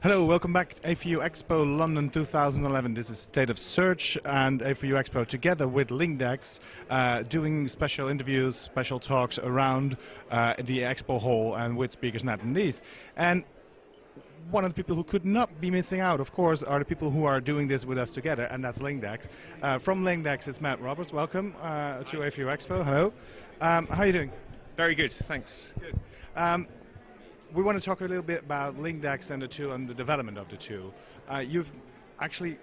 Hello, welcome back to A4U Expo London 2011. This is State of Search and A4U Expo together with Linkdex doing special interviews, special talks around the expo hall and with speakers and attendees. And one of the people who could not be missing out, of course, are the people who are doing this with us together, and that's Linkdex. From Linkdex is Matt Roberts. Welcome to A4U Expo. Hello. How are you doing? Very good, thanks. Good. We want to talk a little bit about Linkdex and the tool and the development of the tool. You've actually,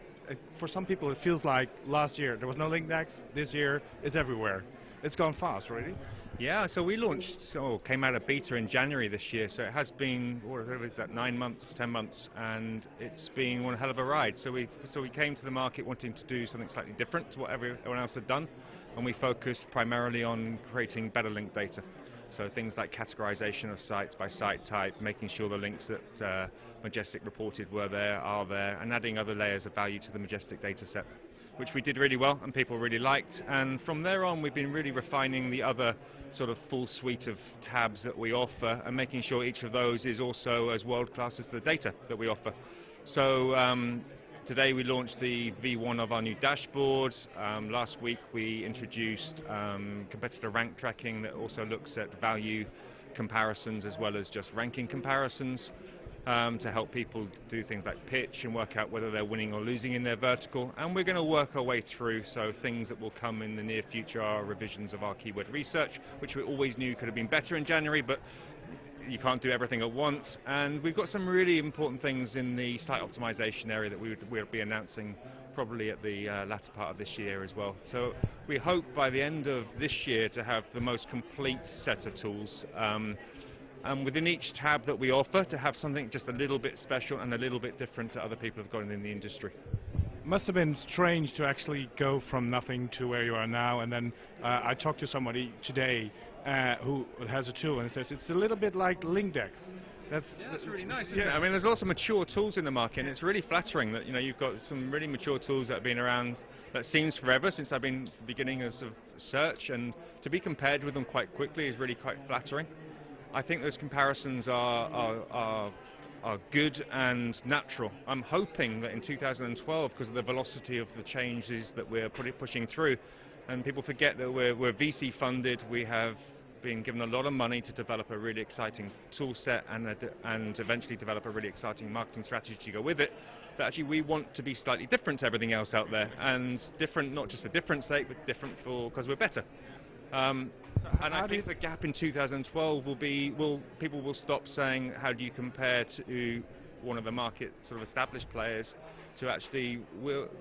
for some people it feels like last year there was no Linkdex, this year it's everywhere. It's gone fast, really. Yeah, so we came out of beta in January this year, so it has been, what is that, 9 months, 10 months, and it's been one hell of a ride. So we came to the market wanting to do something slightly different to what everyone else had done, and we focused primarily on creating better link data. So things like categorization of sites by site type, making sure the links that Majestic reported are there, and adding other layers of value to the Majestic data set, which we did really well and people really liked. And from there on we've been really refining the other sort of full suite of tabs that we offer and making sure each of those is also as world-class as the data that we offer. So today we launched the V1 of our new dashboard. Last week we introduced competitor rank tracking that also looks at value comparisons as well as just ranking comparisons to help people do things like pitch and work out whether they're winning or losing in their vertical. And we're going to work our way through, so things that will come in the near future are revisions of our keyword research, which we always knew could have been better in January, but you can't do everything at once. And we've got some really important things in the site optimization area that we'll be announcing probably at the latter part of this year as well. So we hope by the end of this year to have the most complete set of tools, and within each tab that we offer to have something just a little bit special and a little bit different to other people who've got in the industry. Must have been strange to actually go from nothing to where you are now, and then I talked to somebody today who has a tool and says it's a little bit like Linkdex. That's really nice, isn't it? I mean, there's lots of mature tools in the market, and it's really flattering that you've got some really mature tools that have been around, that seems forever, since I've been beginning as of search, and to be compared with them quite quickly is really quite flattering. I think those comparisons are good and natural. I'm hoping that in 2012, because of the velocity of the changes that we're pushing through, and people forget that we're VC funded, we have been given a lot of money to develop a really exciting tool set and eventually develop a really exciting marketing strategy to go with it, that actually we want to be slightly different to everything else out there, and different not just for different sake, but different because we're better. And I think the gap in 2012 will be, people will stop saying how do you compare to one of the market sort of established players, to actually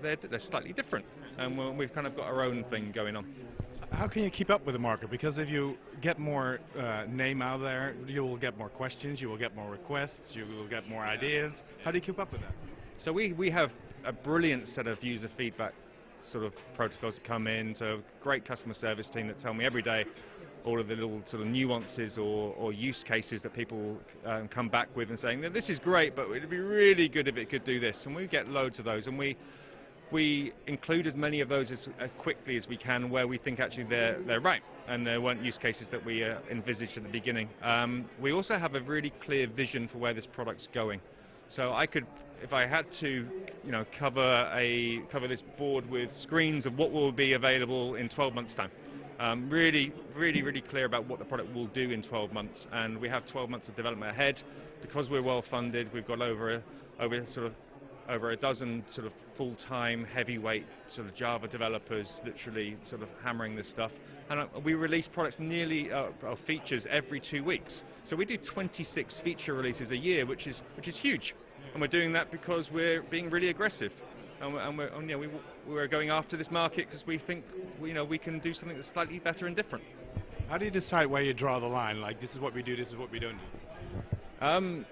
they're slightly different, and we've kind of got our own thing going on. How can you keep up with the market? Because if you get more name out there, you will get more questions, you will get more requests, you will get more ideas. How do you keep up with that? So we have a brilliant set of user feedback sort of protocols that come in, so a great customer service team that tell me every day all of the little sort of nuances or use cases that people come back with and saying that this is great, but it'd be really good if it could do this. And we get loads of those, and we include as many of those as quickly as we can where we think actually they're right, and there weren't use cases that we envisaged at the beginning. We also have a really clear vision for where this product's going. So I could, if I had to, cover this board with screens of what will be available in 12 months' time. Really clear about what the product will do in 12 months, and we have 12 months of development ahead. Because we're well funded, we've got over a dozen sort of full-time heavyweight sort of Java developers literally sort of hammering this stuff, and we release products or features every 2 weeks. So we do 26 feature releases a year, which is huge, and we're doing that because we're being really aggressive. And we're going after this market because we think we can do something that's slightly better and different. How do you decide where you draw the line? Like, this is what we do, this is what we don't do?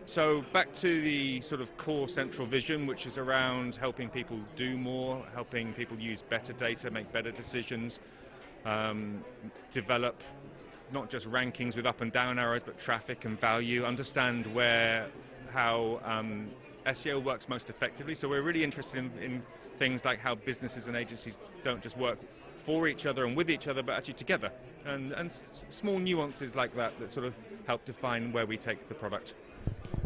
So back to the sort of core central vision, which is around helping people do more, helping people use better data, make better decisions, develop not just rankings with up and down arrows, but traffic and value, understand how SEO works most effectively. So we're really interested in things like how businesses and agencies don't just work for each other and with each other, but actually together. And small nuances like that sort of help define where we take the product.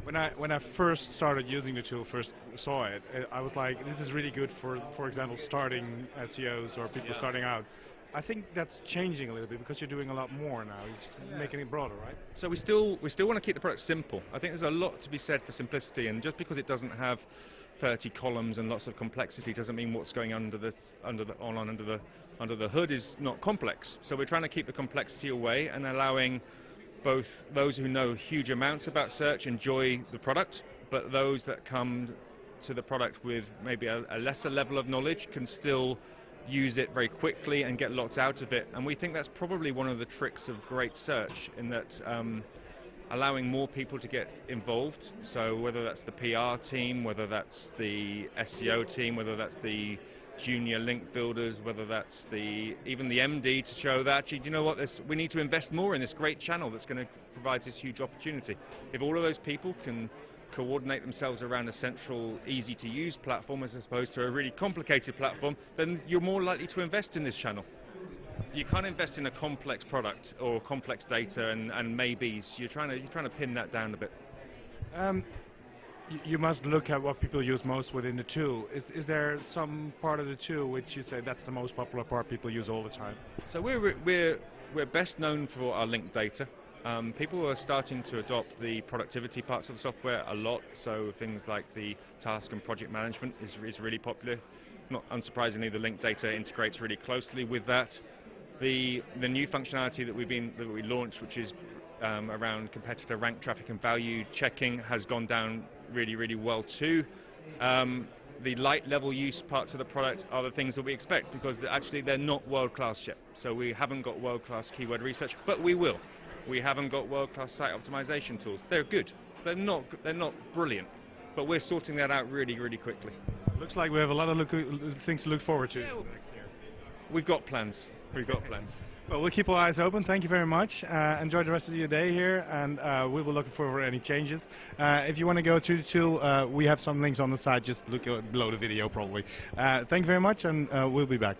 When I first started using the tool, first saw it, I was like, this is really good for example, starting SEOs or people starting out. I think that's changing a little bit because you're doing a lot more now. You're just making it broader, right? So we still want to keep the product simple. I think there's a lot to be said for simplicity, and just because it doesn't have 30 columns and lots of complexity doesn't mean what's going under the hood is not complex. So we're trying to keep the complexity away and allowing both those who know huge amounts about search enjoy the product, but those that come to the product with maybe a lesser level of knowledge can still use it very quickly and get lots out of it. And we think that's probably one of the tricks of great search, in that allowing more people to get involved. So whether that's the PR team, whether that's the SEO team, whether that's the junior link builders, whether that's even the MD, to show that actually, you know what, we need to invest more in this great channel that's going to provide this huge opportunity. If all of those people can coordinate themselves around a central, easy-to-use platform as opposed to a really complicated platform, then you're more likely to invest in this channel. You can't invest in a complex product or complex data and maybes. You're trying to pin that down a bit. You must look at what people use most within the tool. Is there some part of the tool which you say that's the most popular part people use all the time? So we're best known for our link data. People are starting to adopt the productivity parts of the software a lot, so things like the task and project management is really popular. Not unsurprisingly, the link data integrates really closely with that. The new functionality that we launched, which is around competitor rank traffic and value checking, has gone down really well too. The light level use parts of the product are the things that we expect, because actually they're not world class yet. So we haven't got world class keyword research, but we will. We haven't got world-class site optimization tools. They're good. They're not brilliant, but we're sorting that out really quickly. Looks like we have a lot of things to look forward to next year. We've got plans. We've got plans. Well, we'll keep our eyes open. Thank you very much. Enjoy the rest of your day here, and we will look for any changes. If you want to go through the tool, we have some links on the site. Just look below the video, probably. Thank you very much, and we'll be back.